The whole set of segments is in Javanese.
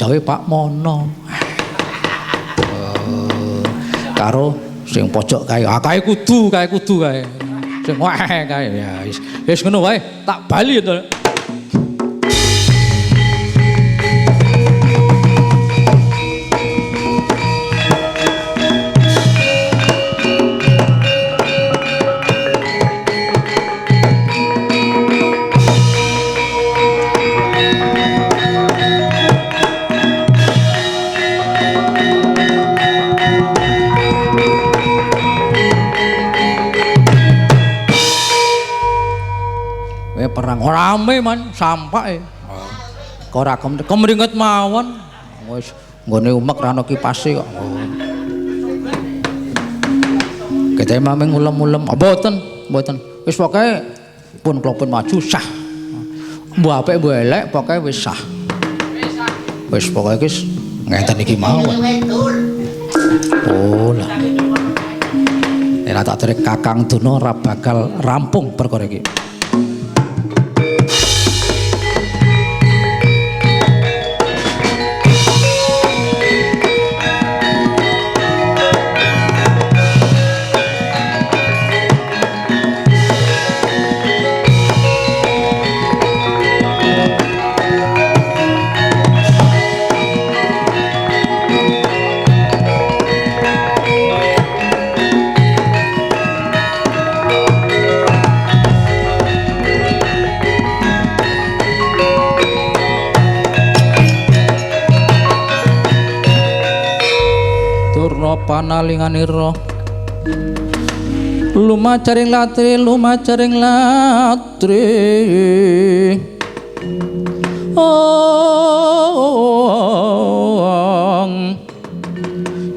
bocahe Pak Mono. Karo sing pojok kae, kae kudu kae. Sing wae kae ya wis ngono wae, tak bali to. Perang rame man sampake. Ora kemringet mawon. Wis nggone umek ra ono kipase kok. Kita mameng ulem-ulem. Mboten. Wis pokoke pun kula pun maju sah. Mbok apik mbok elek pokoke wis sah. Wis pokoke wis ngeten iki mawon. Oh lah. Nek tak terek Kakang Dono ora bakal rampung perkara iki. Panalinganira lumacaring latri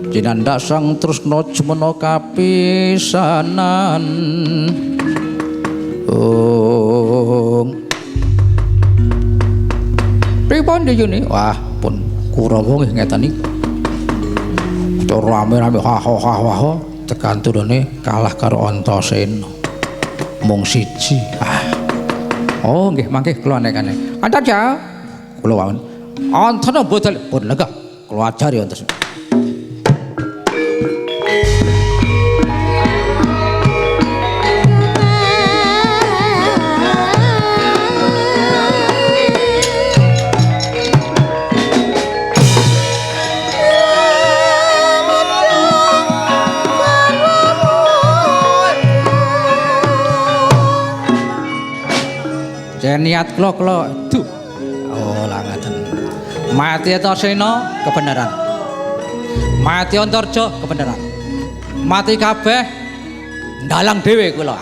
jinanda sang tresna jemena kapisanan pripun dene wah pun Kurawa nggih ngeten iki rame-rame ha tekan turune kalah karo Antasena mung siji. Oh nggih mangke kula nekane. Antaja kula wawon. Antana boten pun lega kula ajari Antasena. Niat kula duh. Oh lah ngaten. Mati Antasena kebenaran. Mati Antarja kebenaran. Mati kabeh ndalang dhewe kula.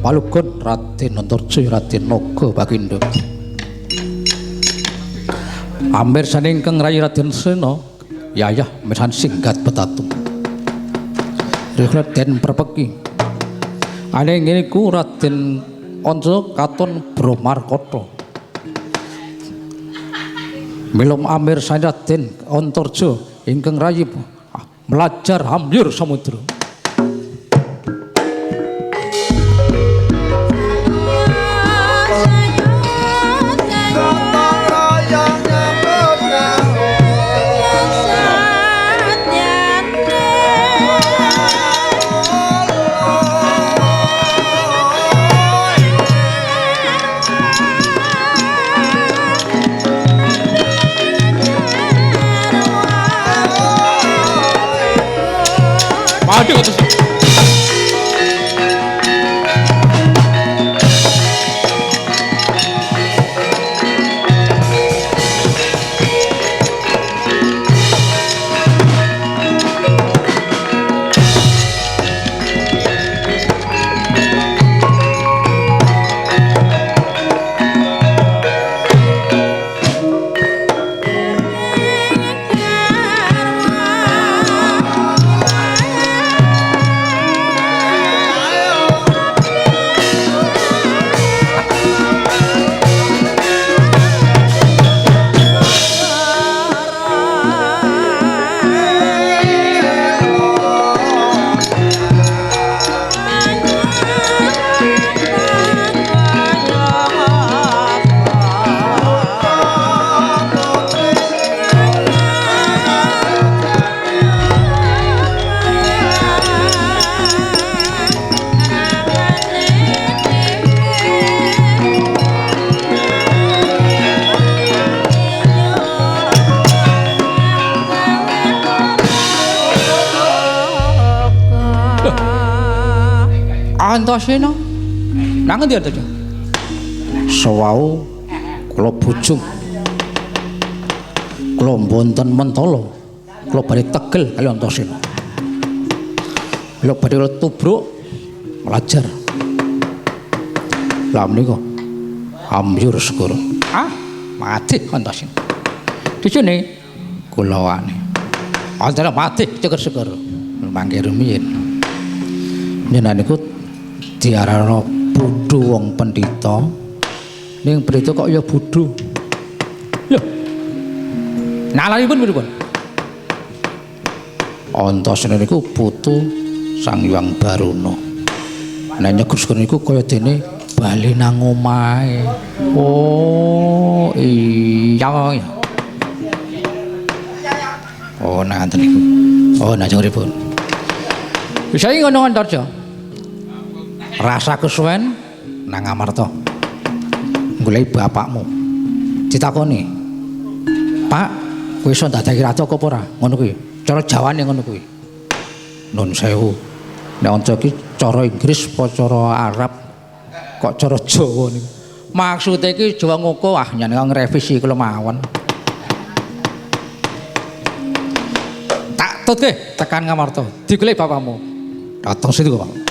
Palugon Raden Antarja Raden Naga Bagindo Amir saningkang Rayi Raden Sena yayah mesan singgat petatu Raden Prepeki ane ngene ku Raden Antarja katon Bromarkata milom Amir san Raden Antarja ingkang Rayi melajar hamyur samudra Aduh terus. Antasena nang ngendi to? Sewau kula bujung kula mboten mentala kula badhe tegel kali Antasena kula badhe tubruk melajar lah menika ambyur segara mati Antasena dijene kula wani antara mati ceker segara mangke rumiyin njenengan niku diarana bodho wong pendhita ning pendhita kok ya bodho lho nalanipun pripun Antasena niku putu Sang Hyang Baruna nek nyegus niku kaya dene bali nang omahe oh iya ya oh nanten niku oh najengipun bisa ngono Antarja rasa kesuwen nang Amarta golek bapakmu ditakoni Pak kowe iso dadi ratu apa ora ngono kuwi cara Jawane ngono kuwi nun sewu nek onco iki cara Inggris apa cara Arab kok cara Jawa niku maksude iki Jawa ngoko njenengan ngrevisi kula mawon tak tutke tekan Ngamarta digolek bapakmu dateng situ Pak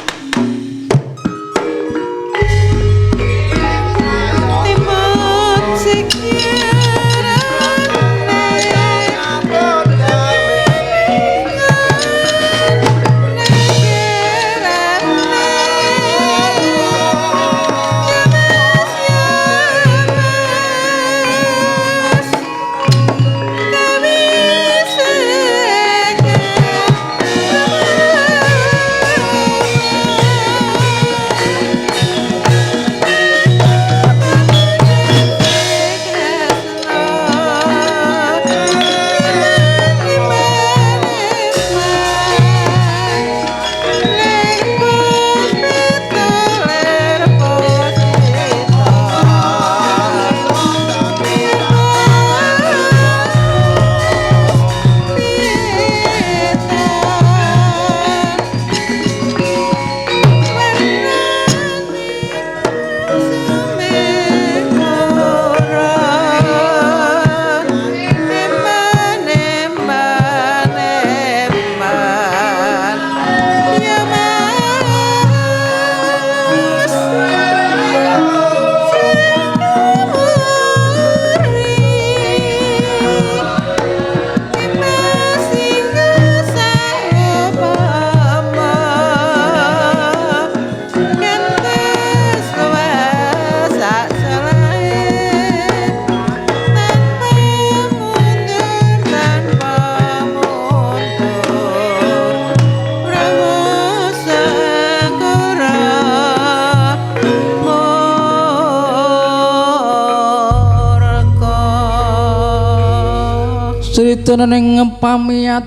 Critane ning pamiyat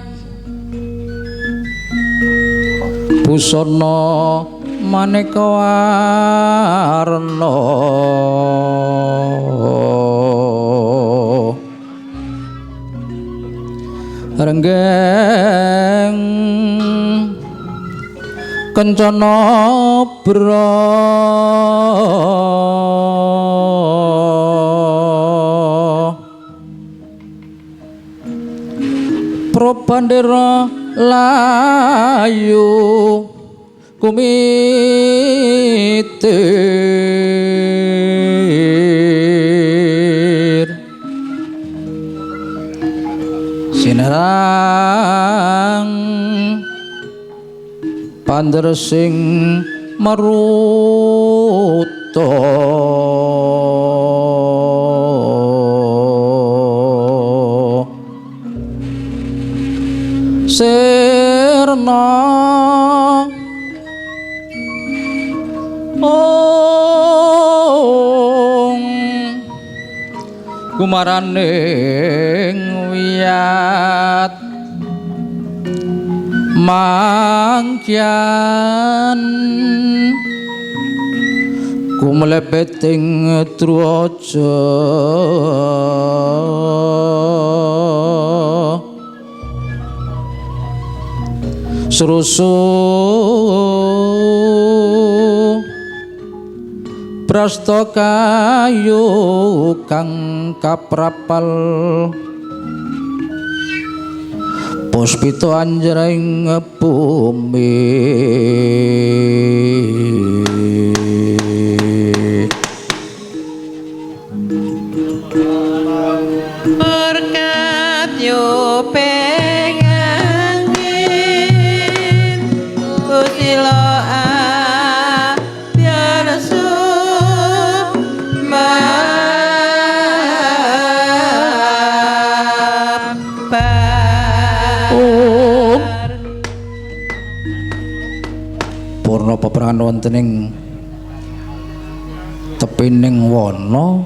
busana maneka warna renggeng kencana bra probandera layu kumitir sinerang pandresing maruta sirna ong kumaraning wiyat mangkyan kumlepeting truaja srusu prasta kayu kang kaprapal puspita anjring bumi berkat yo pengangin kusilo biar purna peperangan wonten ing tepining wana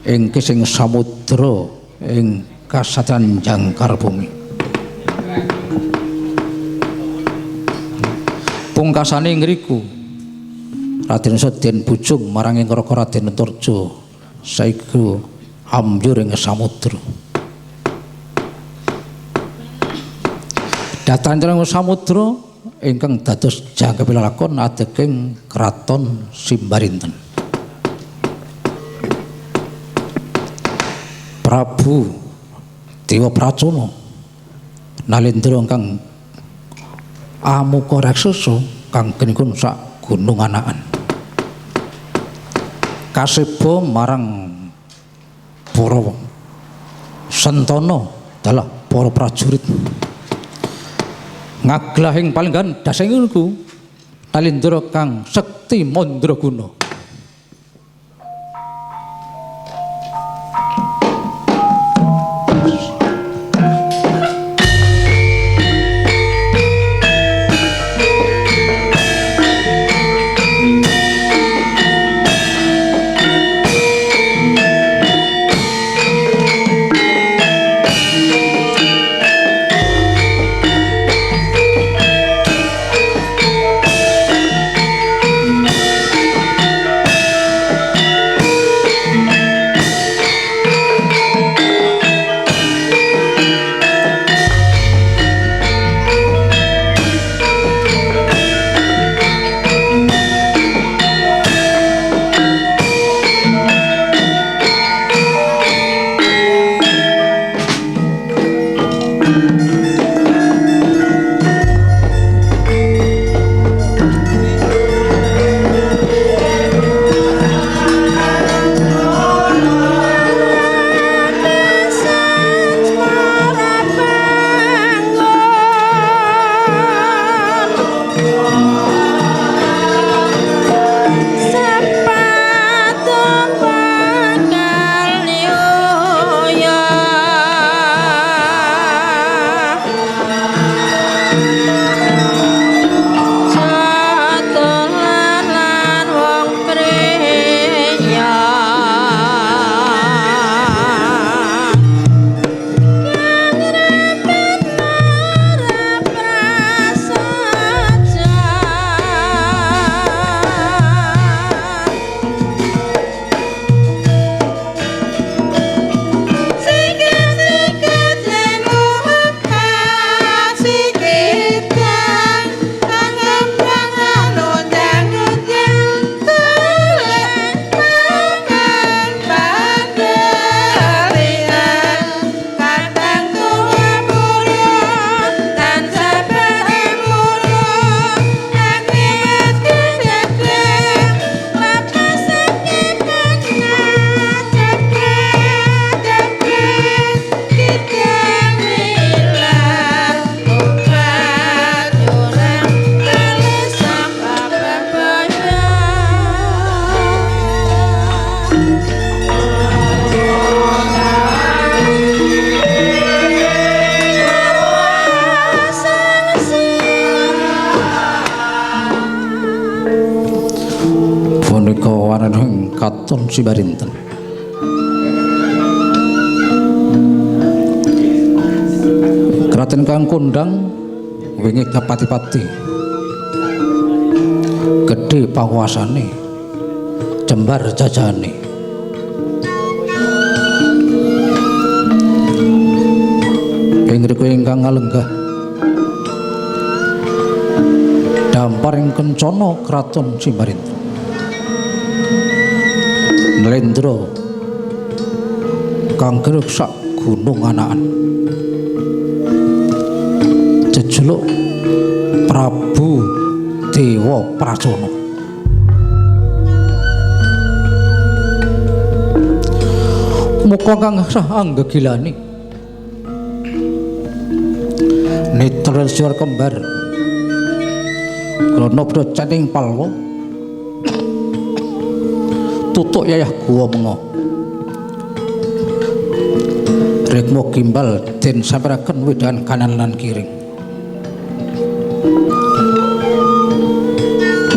ing kising samudra ing kasatriyan jangkar bumi. Pungkasane ngriku Raden Sedyen bujung marang ing Raka Raden Antarja saiki ambyur ing samudra. Datang samudra ingkang dados jangkeping lakon adeking kraton Simbarinten. Prabu Dewa Pracona Nalendra kang amuka raksasa kang genikun sak gunung anakan kaseba marang para sentana dalah para prajurit ngaglahing palenggan dasing niku Nalendra kang sekti mandraguna. Kraton Sibarinten. Kraton kang kondang wingi kapati-pati. Gedhe panguasane, jembar jajane. Ing riku ingkang ngalenggah dampar ing kencana Kraton Sibarinten. Nlendra kang gerek sak gunung anakan. Jejuluk Prabu Dewa Pracana. Muka kang sah anggegilani. Netra siar kembar. Kronobda caning palwa. Tutuk yayah guwa menga. Rikma gimbal den sampiraken wedahan kanan lan kiring.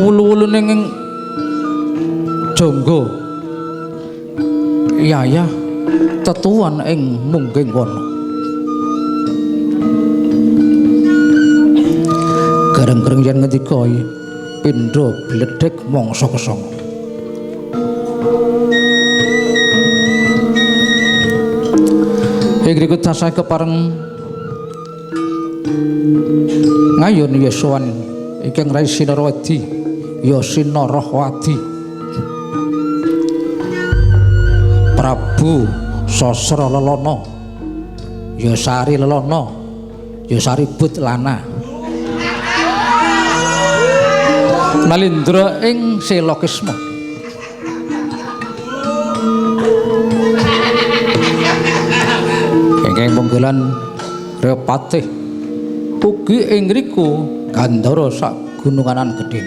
Ulu-ulune ing jangga yayah tetuan ing mungging wana. Gareng-gareng yen ngendika pindha bledhek mangsa kesanga. Ing riku tasih kepareng ngayon Yesowan ingkang Rai Sinarawadi ya Sinarawadi Prabu Sasra Lelana ya Sari Lelana ya Saribut Lana Nalindra ing Selokisma. Ingkang punggelan Repatih ugi ing riku Gandhara sak gununganan gedhe.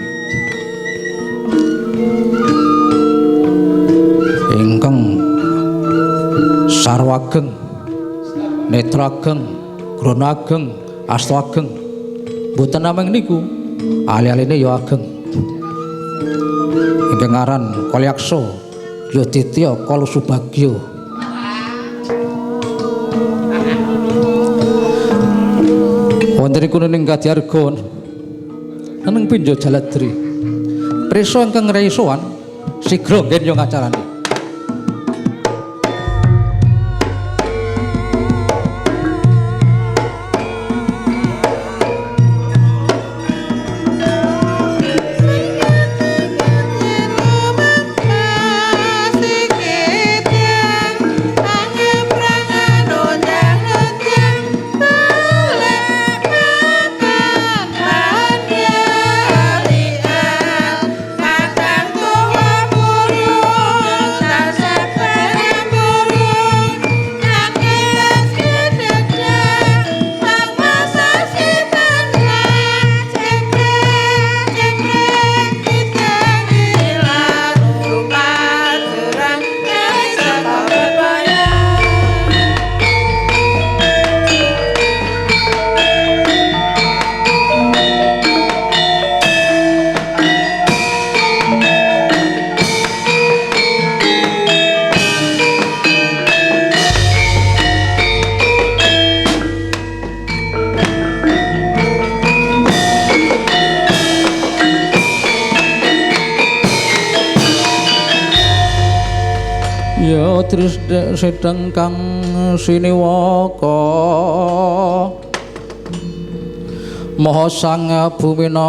Ingkang sarwa ageng, netra ageng, grana ageng, asta ageng. Mboten namung niku, ali-aline ya ageng. Ingkang aran Kalyaksa ya Ditya Kala Subagya. Wonten iku ning Kadyarga neng Pinjo Jaladri. Prisa ingkang Rai sowan sigra nggih ngacarane. Ya trisdek sedang kang siniwaka Maha Sang Buminaca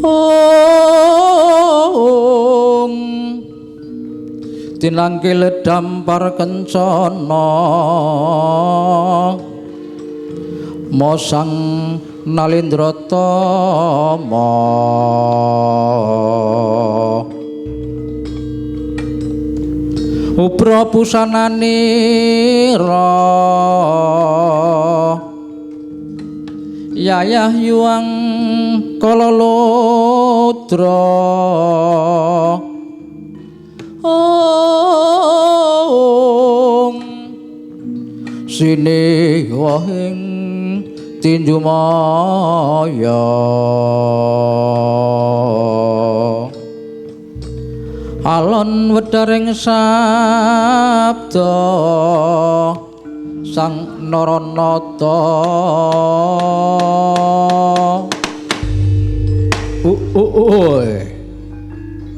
Om tinanggil dampar kencana Maha Sang Nalindra Tama Upra pusananira Yayah Yuang Kalalodra Om Sini wahing tinju maya alon wedaring sabda sang Naranata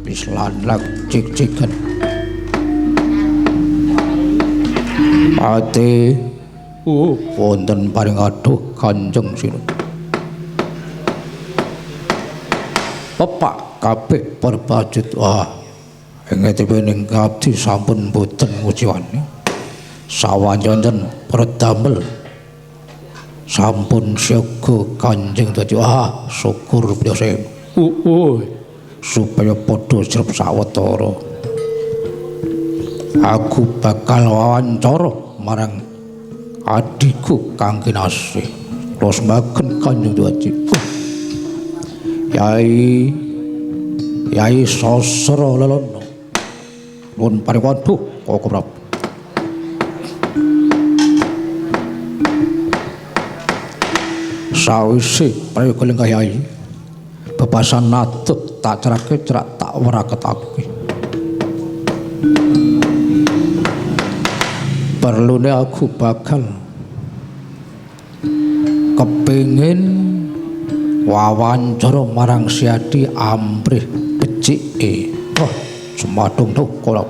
wis lanang cik-ciken ate wonten paring aduh Kanjeng Sinuhun pepak kabeh perbajut wah ingetipun abdi sampun boten ngujiwani sawanten perdamel sampun syaga Kanjeng dadi wah syukur biasa supaya padha srep sawetara aku bakal wawancara marang adikku kang kinasih terus magen Kanjeng Dadi Yai Sasra Lelono nuwun pariwanduh Koko Prabu sawise prayoga lenggah Yai bebasan nadep tak cerake cerak tak weraketake perlune aku bakal kepingin wawancara marang Siadi ambrih becike wah sumadung kala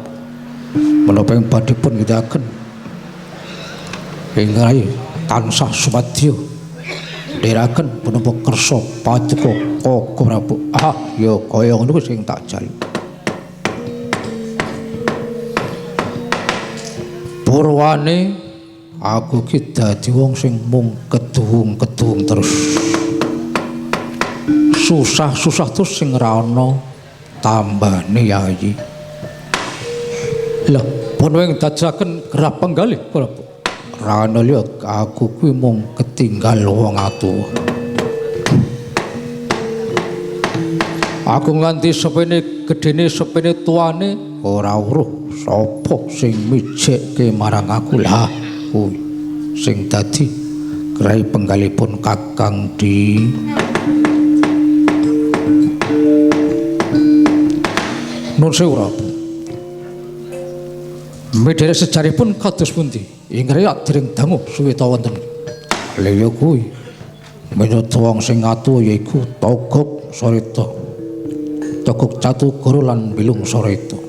menapa ing badhipun ngidaken ingrai tansah sumadyo deraken punapa kersa pajeka Koko Prabu ya kaya ngono sing tak jaluk purwane aku ki dadi wong sing mung keduhung-keduhung terus susah-susah terus sing ra ana tambane Yai lha pun wing dajaken gerah penggalih Prabu ra ana liya aku kuwi mung ketinggal wong atuwa aku nganti sepene gedene sepene tuane ora weruh sapa sing mijekke marang aku lah kuwi sing dadi grai penggalipun Kakang Di nun sewu Prabu medhare sejarahipun kados pundi ingkang dereng dangu suwe ta wonten lha ya kuwi menyang wong sing atuwa yaiku Togog Sarita Togog Catugara lan Bilung Sarita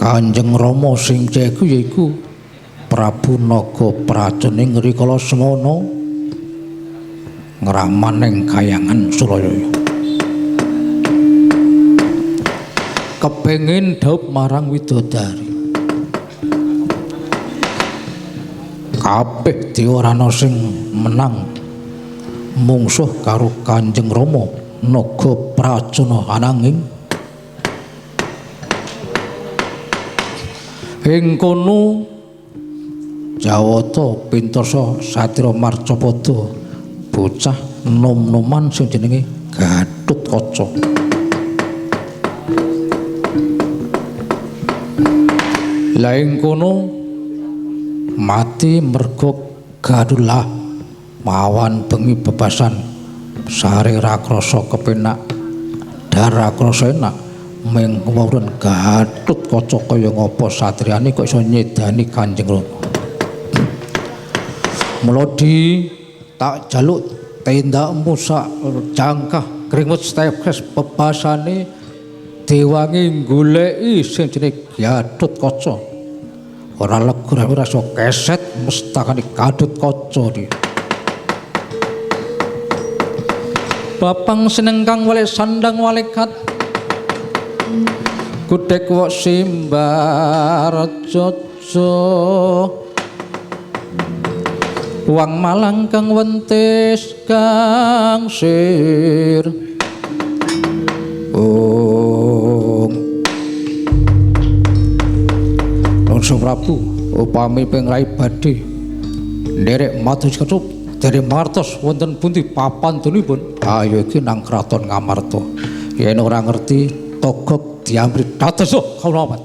Kanjeng Rama sing ceku yaiku Prabu Naga Pracening rikala semana ngramaning Kahyangan Suralaya kepengin dhaup marang widodari kabeh diorana sing menang mungsuh karo Kanjeng Rama Naga Pracana ananging ing kono Jawata Pintosa Satira Marcapada bocah nom-noman sing jenenge Gatutkaca la ing kono mati merga gadulah mawan bengi bebasan sare rakrasa kepenak darakrasa enak mengwuren Gatutkaca kaya ngapa satriyane kok iso nyedani Kanjeng Rama mula di tak jaluk tendakmu sak jangkah kringet stepkes bebasane dewangi goleki sing jenenge Gatutkaca ora legur ora iso keset mestakane Gatutkaca iki Bapang seneng kang wale sandang walekat Kudek wak simbar jojo Wang malang kang wentis kang sir Nunsa Prabu upami pengrai badhe nderek matus kecup dari martos wonten pundi papantunipun ayo iki nang kraton Ngamarta yen ora ngerti Togog diamrit dados kawula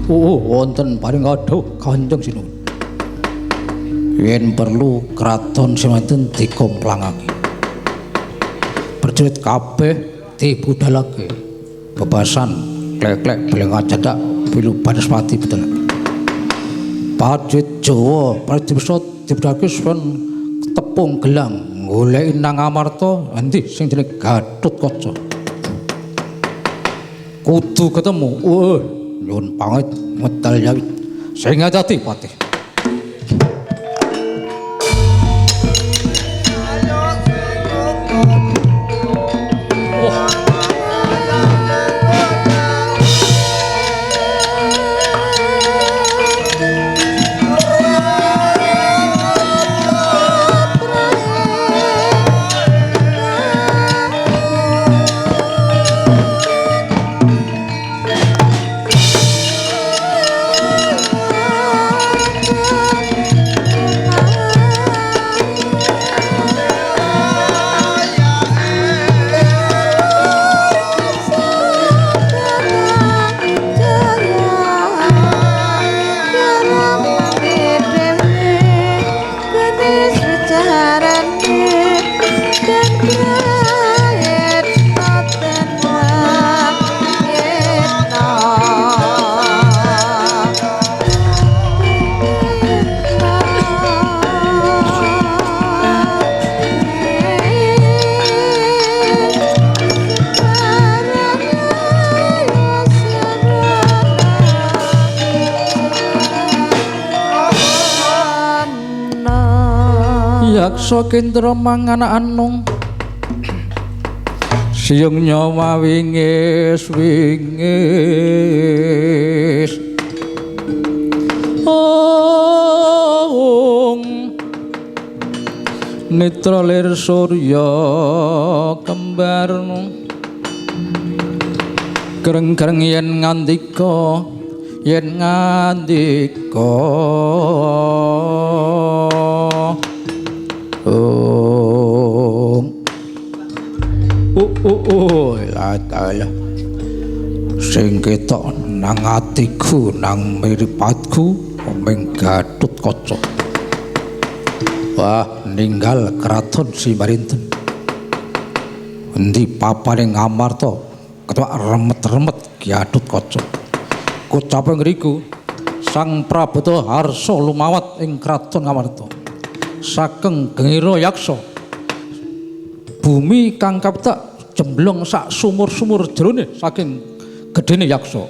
wonten paring adoh Kanjeng Sinuwun. Yen perlu kraton semanten dikomplangaken. Prajurit kabeh dibudhalake. Bebasan klek-klek belenga cedak pilu Banaspati betul. Prajurit Jawa prajurit dibudhalake son tepung gelang goleki nang Amarta endi sing jenenge Gatotkaca. Kudu ketemu. Nyuwun pamit medal yawi. Sing ati patih. Yaksa Kendra mangan anung siyung nyawa wingis Nitra lir surya kembar kereng-kereng yen ngandika Latalah sing ketok nang atiku nang miripatku omeng Gatotkaca. Wah, ninggal kraton Simarinten. Endi papane Ngamarta ketok remet-remet Gatotkaca. Kocape ngriku Sang Prabata harsa lumawat ing kraton Ngamarta. Saking gengira yaksa bumi kang kapta jemblong sak sumur-sumur jerone saking gedene yaksa.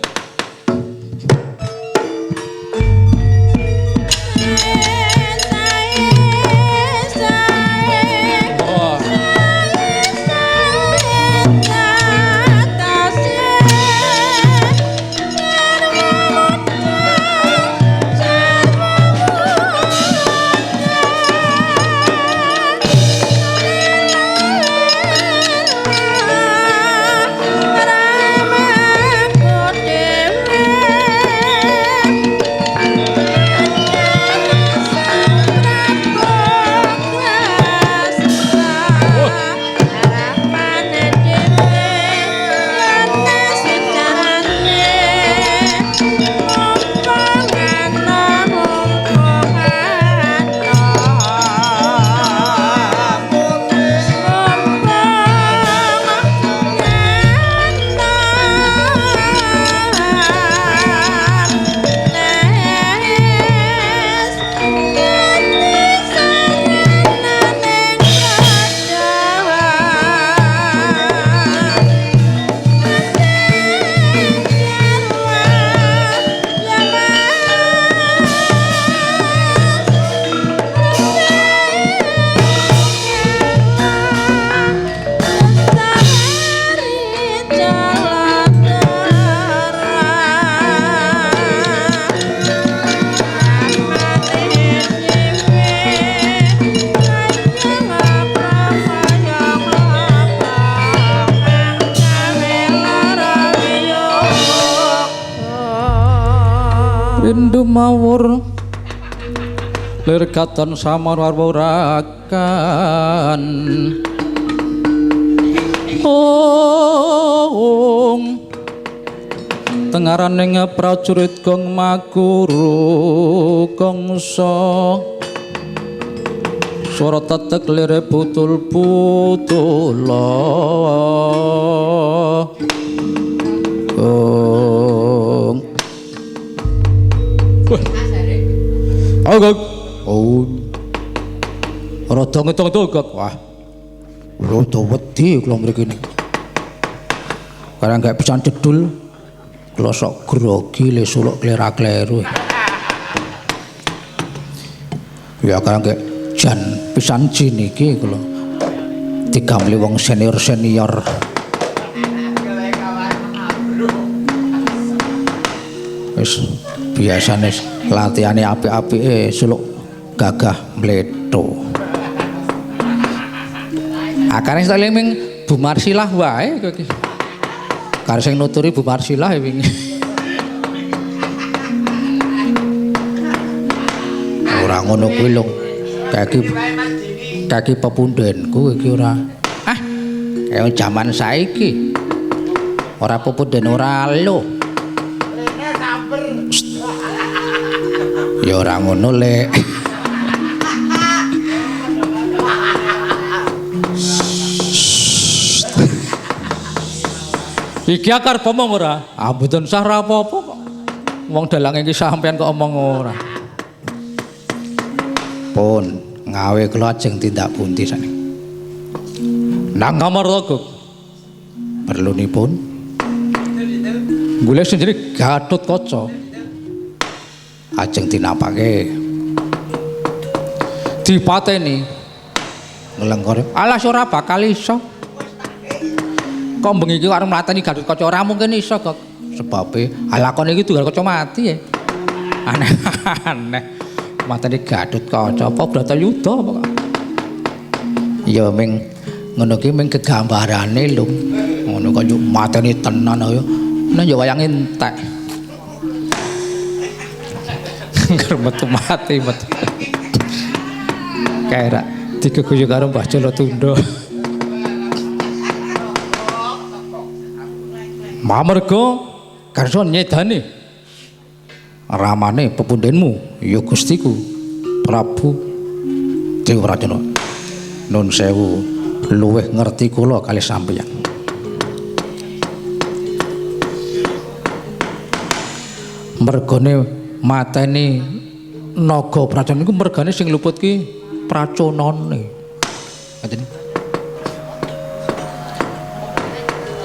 Rindu mawur lir katon samarwarakan tengaraning prajurit gong maguru gongso swara tetek lire putul-putul gong oh rada ngetong-ngetong wah rada wedi kula mriki niki karena gak bisa cedul kula sok grogi le suluk klera-kleru ya karena gak jan pisan jin iki kula digamli wong senior-senior wis biasane latihane apik-apike suluk gagah mletho akane saling ming Bu Marsilah wae kowe iki. Karo sing nuturi Bu Marsilah wingi. Ora ngono kuwi lho. Kaki pepundhenku iki ora. Ah, kaya jaman saiki. Ora pepundhen ora lho. Ya ora ngono lek. Iki akar pomong ora? Ah mboten sah ra apa-apa kok. Wong dalange iki sampean kok omong ora. Pun ngawe kula ajeng tindak pundi sane. Nang kamar Gog. Perlunipun golek sendiri Gatotkaca. Ajeng tinapake. Dipateni. Ngelengkor. Alas ora bakal iso. Kok bengi iki arep mlateni Gatotkaca ora mungkin iso kok sebabe lakon iki Gatotkaca mati ya aneh mateni Gatotkaca apa Bratayuda apa kok ya ming ngono ki ming kegambarane lho ngono kok yo mateni tenan ayo nek yo wayang entek metu mati metu kayak dikeguyu karo Mbah Jalatunda. Mamerga karso nyedani ramane pepundhenmu ya Gustiku Prabu Dewarajana nun sewu luwih ngerti kula kalih sampeyan mergane mateni naga pracana niku mergane sing luput ki praconane ngaten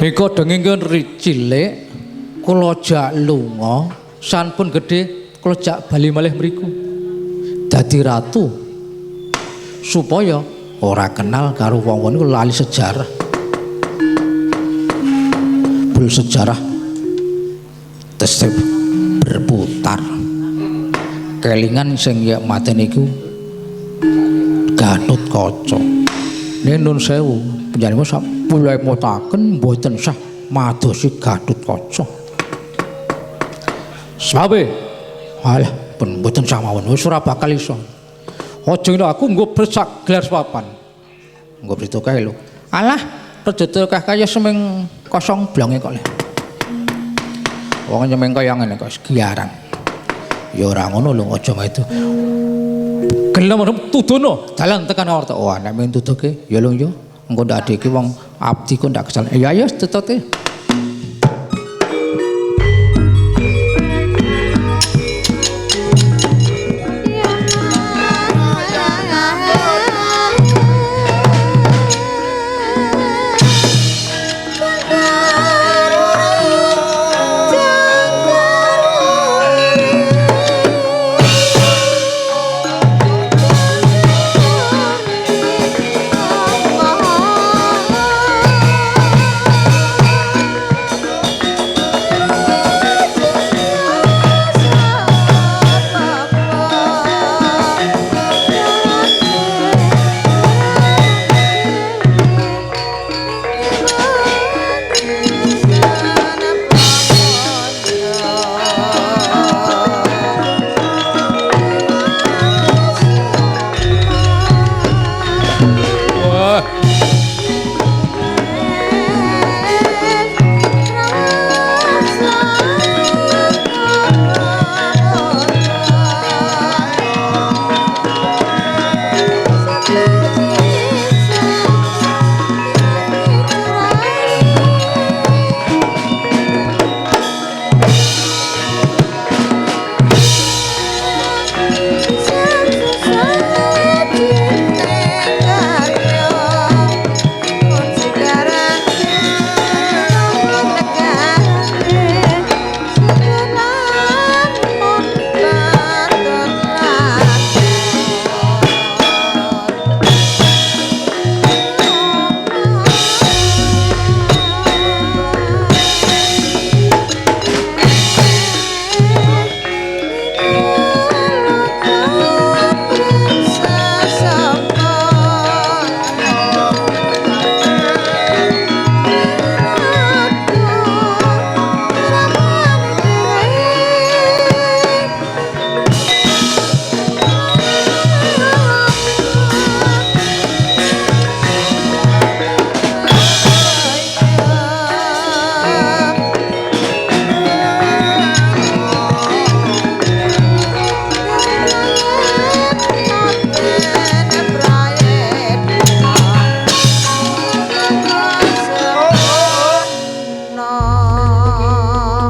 Iko dengingken cilik kula jak lunga sampun gedhe kula jak bali malih mriku dadi ratu supaya ora kenal karo wong-wong niku lali sejarah bul sejarah tesih berputar kelingan sing ya mateni iku Gatotkaca nun sewu panjenengan sak mulai motaken mboten sah madosi Gatotkaca. Sabe, alah pun mboten sah mawon wis ora bakal iso. Aja ngene aku nggo bersak gelar papan. Nggo brito kae lho. Alah, rejete kae kaya semeng kosong blonge kok le. Wong nyemeng kaya ngene kok giaran. Ya ora ngono lho aja itu. Gelem tudono dalan tekan warta. Oh, nek men tuduke ya lho yo. Engko ndak adike wong abdi kok ndak kesal. Ya ya tutuke.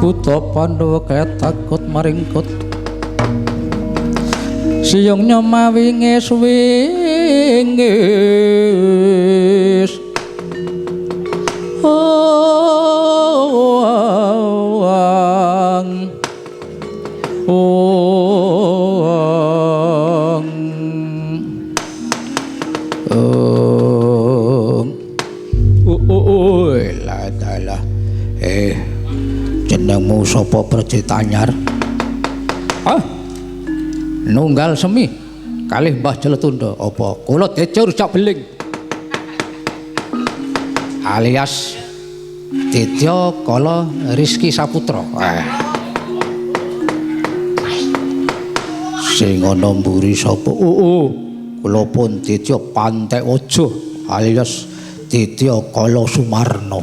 Buta Pandhawa kaya takut maringkut Siyung nyomawi wingis jenengmu sapa Praja Anyar? Nunggal semi kalih Mbah Jaletunda. Apa kula Deja Rujak Beling alias Dedya Kala Rizky Saputra. Sing ana mburi sapa? Kula pun Dedya Pantek Aja alias Dedya Kala Sumarno.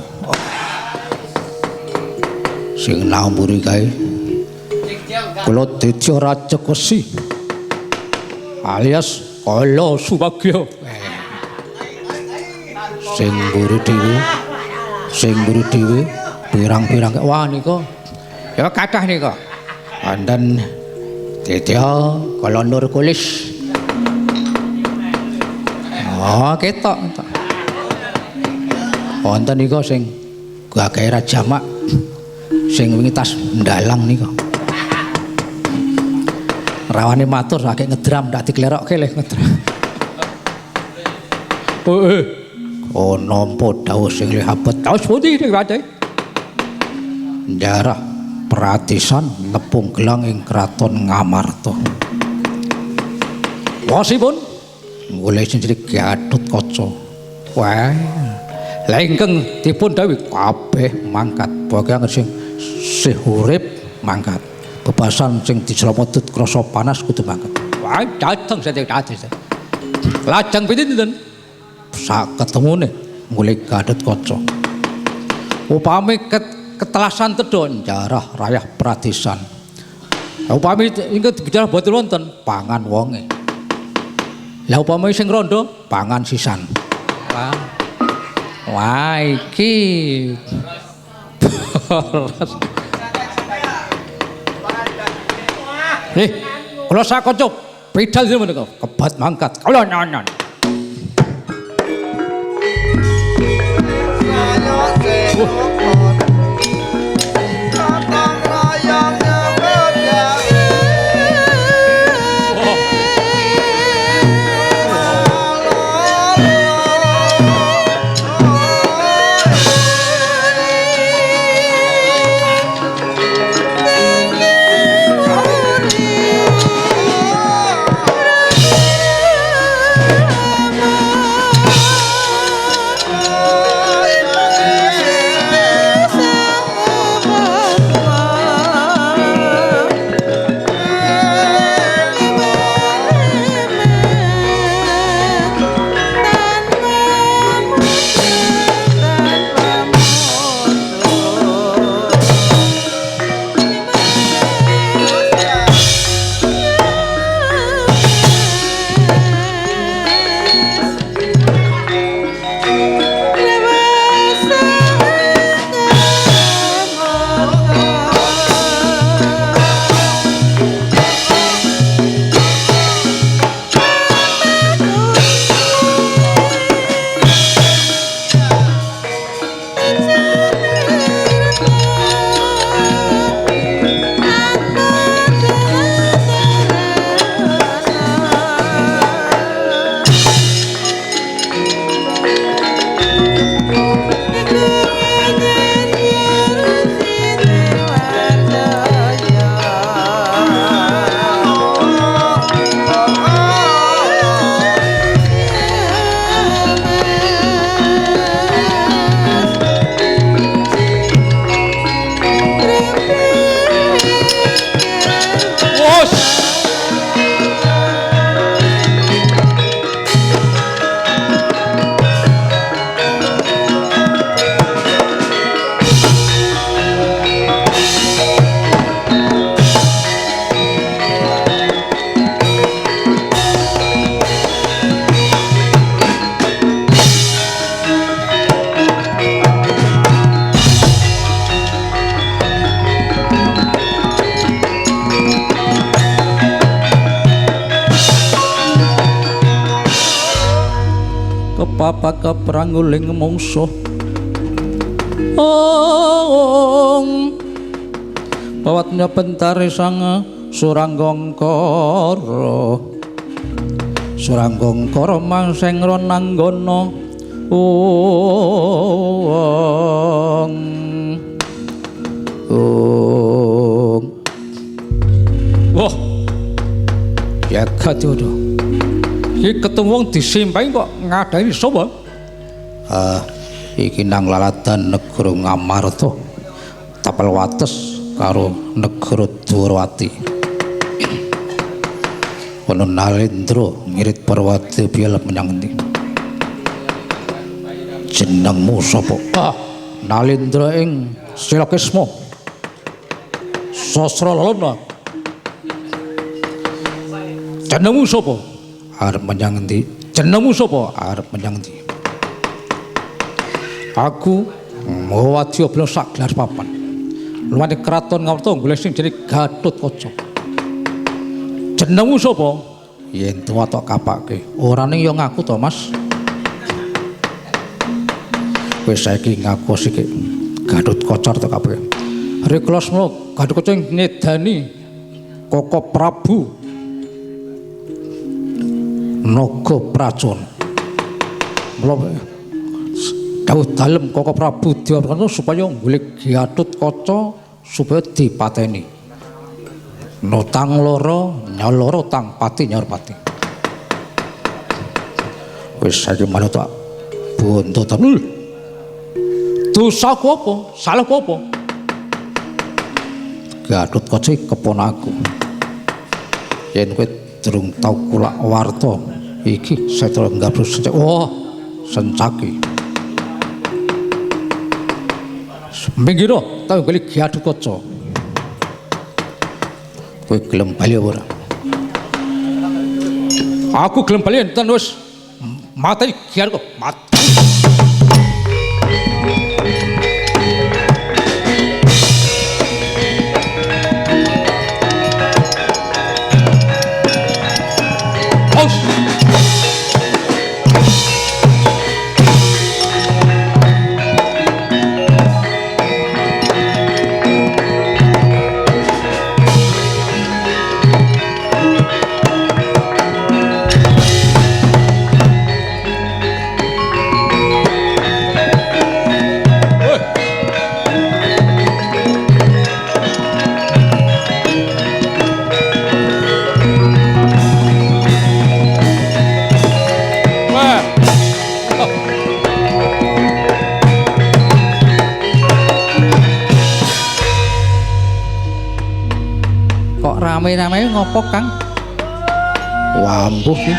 Sing namburi kae kula Dedya Rajekesi alias Kala Subagya. Sing mburi dhewe pirang-pirang wah nika ya kathah nika wonten Dedya Kala Nur Kulis. Ketok wonten nika sing Gagaira Jamak sing wingi tas ndalang nika rawane matur akeh ngedram ndak diklerokke le ngedram. Nampa dawuh sing lihabet taus pundi ning Wate Ndarah Pratisan nepung gelang ing kraton Ngamarta. Wasipun mulai jenjrik Gatotkaca. Wah lha ingkang dipun dawuh kabeh mangkat bagian sing sih urip mangkat bebasan sing dicelamotut krasa panas kudu mangkat. Wah dateng sedek dados lajeng pinten sak ketemune mulai Gatotkaca upami ketelasan tedha Njarah Rayah Pratisan upami inget bicara boten wonten pangan wonge lah upami sing rondo pangan sisan. Wah iki nih, kalau saya kocok, pedal dia menika, kebat mangkat, kalau nyanyan. apaka prangguling mungsuh Om bawatnya bentari sang Suranggongkara Suranggongkara mangseng ronanggono wah ya gadodo iki ketemu wong disimpahi kok ngadani sapa iki nang laladan negara Ngamarta tapel wates karo negara Dwarawati ono Nalendra ngirit Parwati biala menyang endi jenengmu sapa Nalendra ing Silakesma Sasralana jenengmu sapa arep menyang endi jenengmu sapa arep menyang endi aku Mawadya Bala Saglar papan luwih kraton Ngamarta golek sing jenenge Gatotkaca jenengmu sapa yen tuwa tok kapake ora ning ya ngaku to Mas wis saiki ngaku sik Gatotkaca tok kapake reklasno Gatotkaca ngedani Koko Prabu Naga Pracon mula dawuh dalem Koko Prabu diwarna supaya golek Gatotkaca supaya dipateni notang loro nyaloro tang pati nyorpati wis saiki manut tak buntutan dosaku apa salahku apa Gatotkaca keponakku yen kowe durung tau kulak warta iki setra nggabrus sencaki wah sencaki minggiro tau golek Gatotkaca kowe gelem bali ora aku gelem bali enten wis mati giar kok mati rame-rame ngopo Kang? Wambuh ki.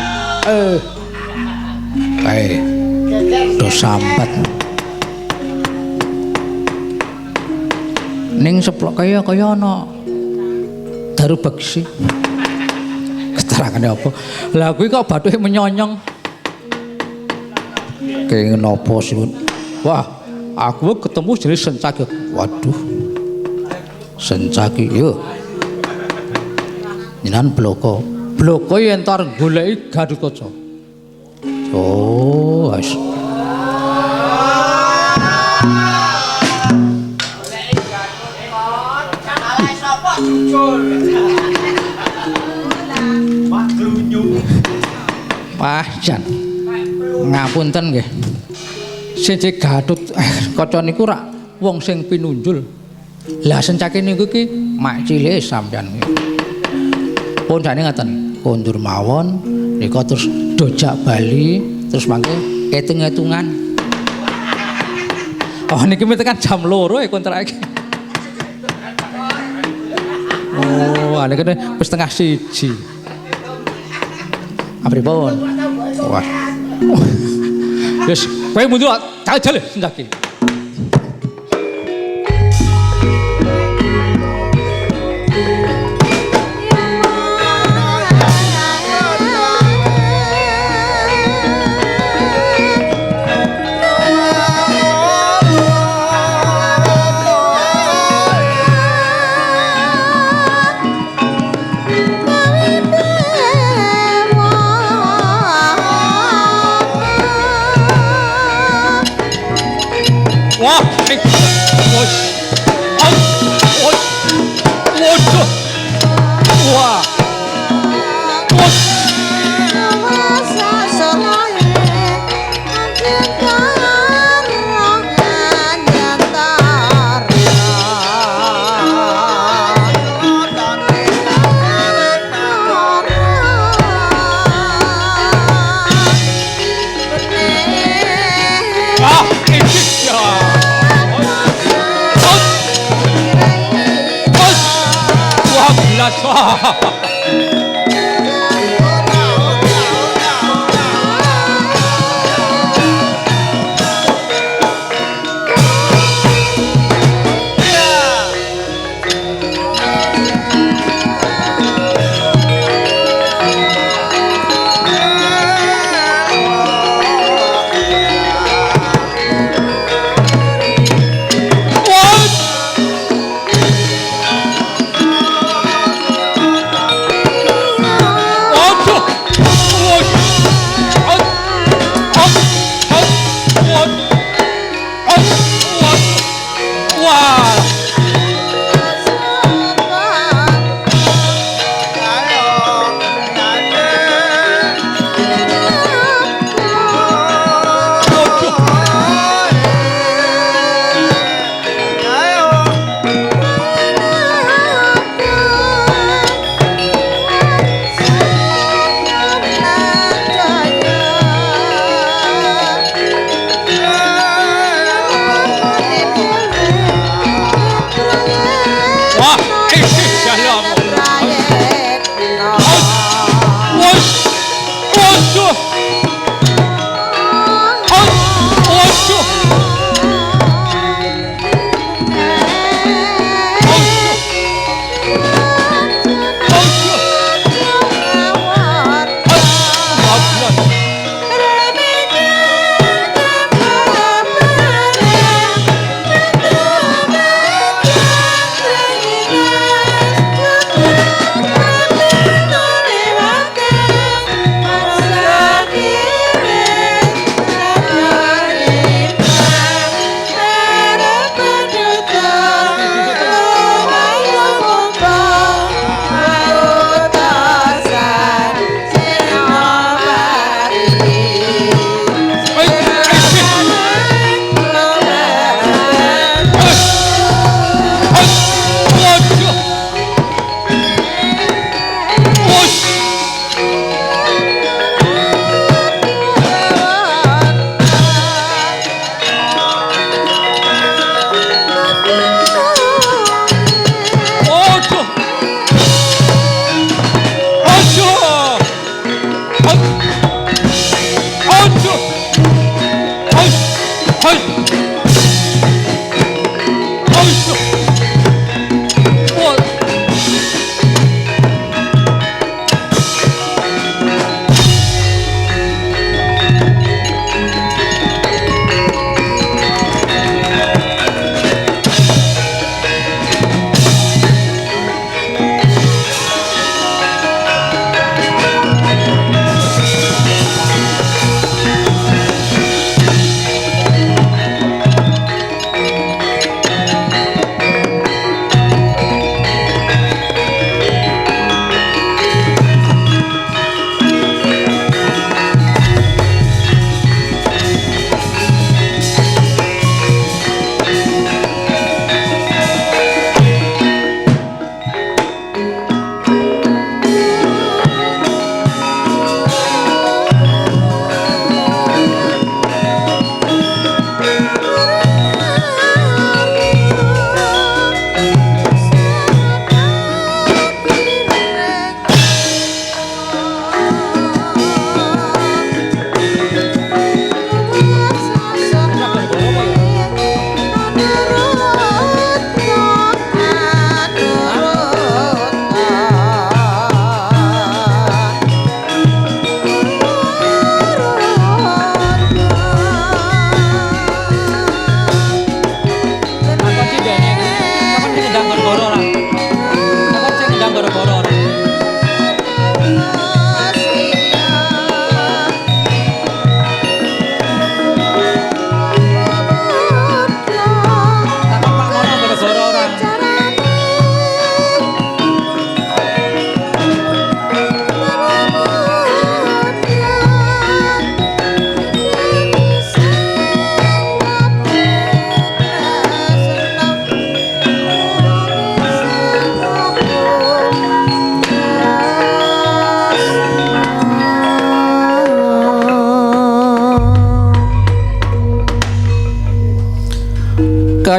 Do sambat. Ning seplok kaya ana daru beksi. Keterangane apa? Lah kuwi kok bathuke menyonyong. Kenging napa sih? Wah, aku ketemu jenis sencaki. Waduh. Sencaki yo. Jinan bloko. Bloko yen tar goleki Gatotkaca. Oh, wis. Wah, jan. Ngapunten nggih. Siji Gatotkaca niku rak wong sing pinunjul. Lah sencaki niku ki mak cilike sampeyan. Pun jane ngaten, kondur mawon nika terus dojak bali terus mangke ketung-ketungan. Oh niki tekan jam 2 kontrak iki. Oh, ane kene wis setengah 1. Apripun? Wah. Wis, kowe mundur jale sencaki.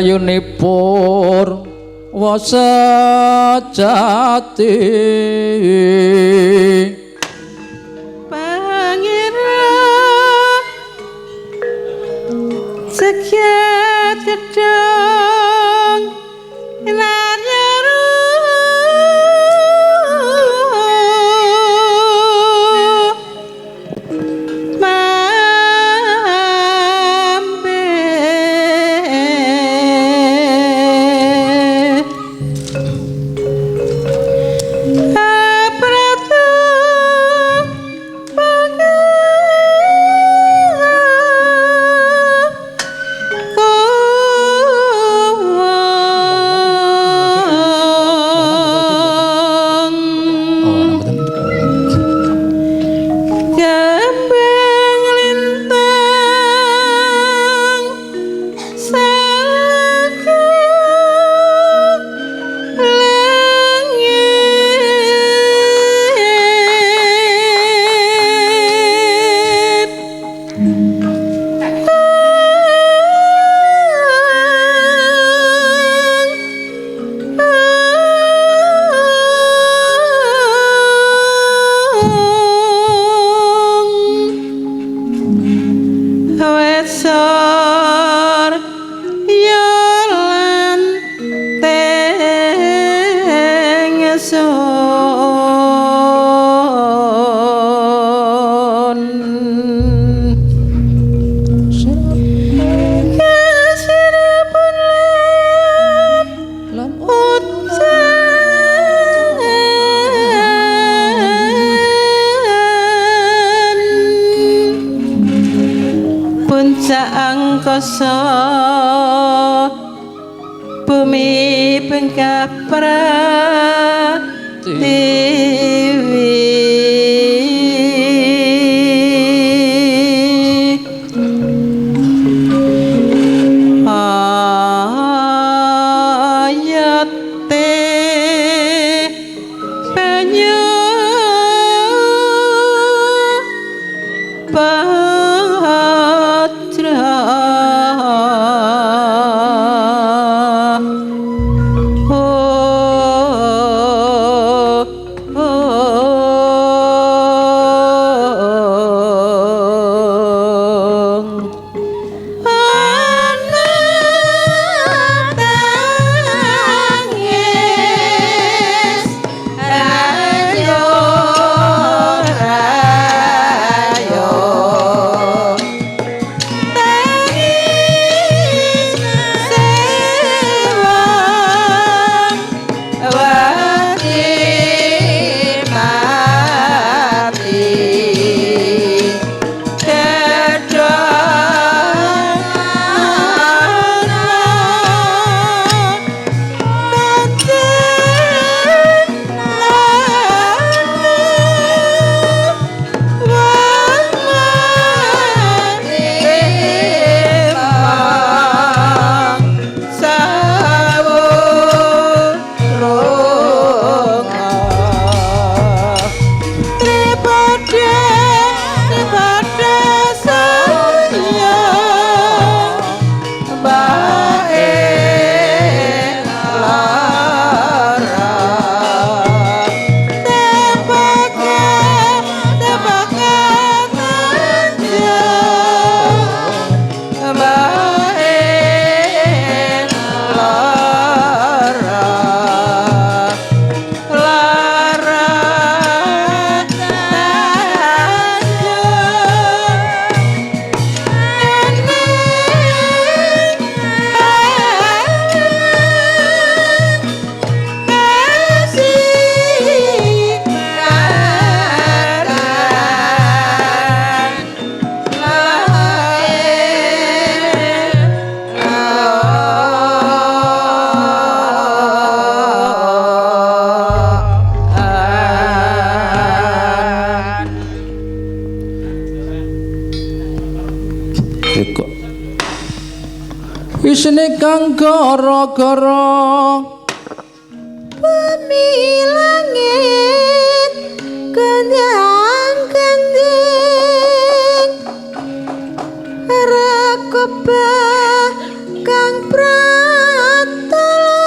kayunipun wasejati pangeran sekiat gedang naryaru Wesor yolan tengesun kasiripun lan puncak angkasa bumi bengkak pratiwi ayate banyu isine kang gara-gara bumi langit kendang-kending rekeba kang pratala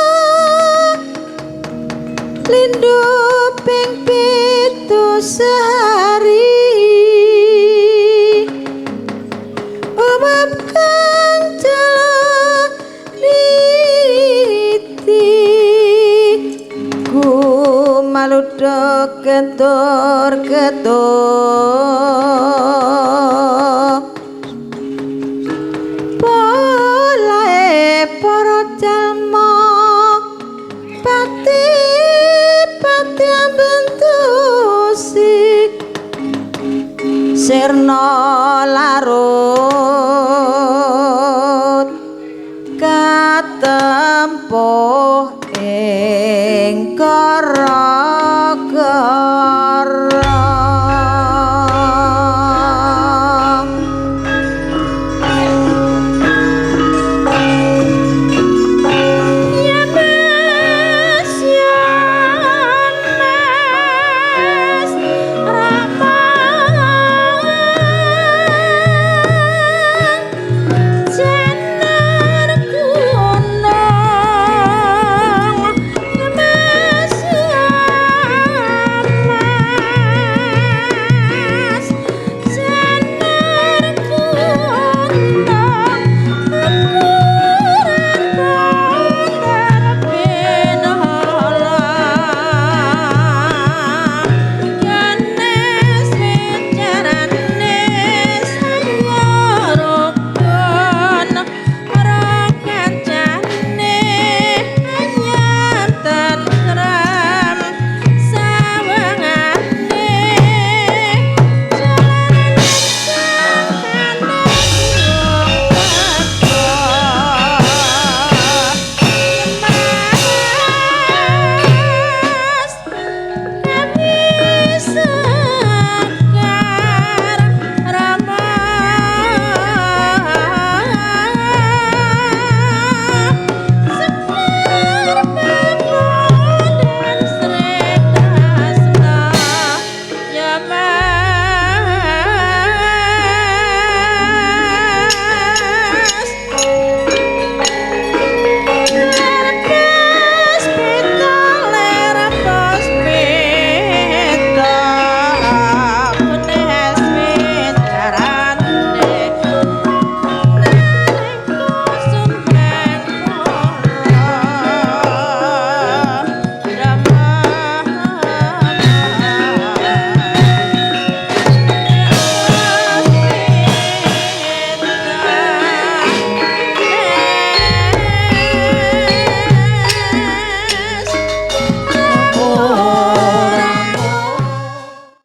pindho ping pitu sehari umap kang jaliti ku maludok ketur polae para jalma pati bentusi sirna larut katempuh ing kara